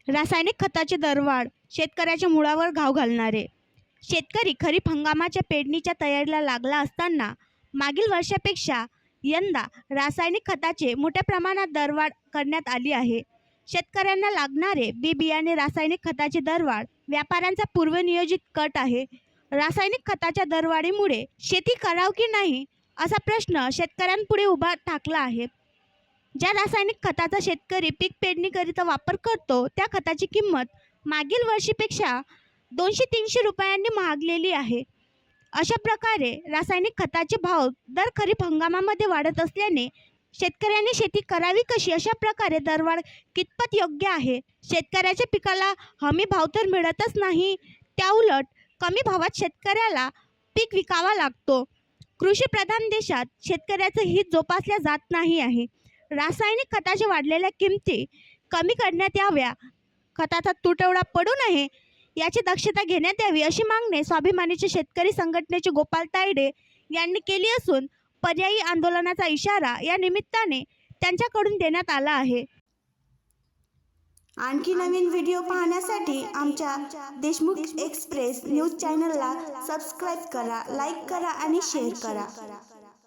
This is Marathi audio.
रासायनिक खताचे दरवाढ शेतकऱ्याच्या मुळावर घाव घालणारे. शेतकरी खरीप हंगामाच्या पेरणीच्या तयारीला लागला असताना मागील वर्षापेक्षा यंदा रासायनिक खताचे मोठ्या प्रमाणात दरवाढ करण्यात आली आहे. शेतकऱ्यांना लागणारे बी बियाणे रासायनिक खताची दरवाढ व्यापाऱ्यांचा पूर्वनियोजित कट आहे. रासायनिक खताच्या दरवाढीमुळे शेती कराव की नाही असा प्रश्न शेतकऱ्यांपुढे उभा ठाकला आहे. ज्या रासायनिक खताचा शेतकरी पीक पेरणीकरिता वापर करतो त्या खताची किंमत मागील वर्षीपेक्षा 200-300 रुपयांनी महागलेली आहे. अशा प्रकारे रासायनिक खताचे भाव दर खरीप हंगामामध्ये वाढत असल्याने शेतकऱ्यांनी शेती करावी कशी अशा प्रकारे दरवाढ कितपत योग्य आहे. शेतकऱ्याच्या पिकाला हमी भाव तर मिळतच नाही, त्याउलट कमी भावात शेतकऱ्याला पीक विकावा लागतो. कृषीप्रधान देशात शेतकऱ्याचं हित जोपासल्या जात नाही आहे. रासायनिक खताच्या वाढलेल्या किमती कमी करण्यात याव्या, खताचा तुटवडा पडू नये याची दक्षता घेण्यात यावी अशी मागणी स्वाभिमानीचे शेतकरी संघटनेचे गोपाल तायडे यांनी केली असून पर्यायी आंदोलनाचा इशारा या निमित्ताने त्यांच्याकडून देण्यात आला आहे. आणखी नवीन व्हिडिओ पाहण्यासाठी आमच्या देशमुख एक्सप्रेस न्यूज चॅनलला सबस्क्राईब करा, लाईक करा आणि शेअर करा.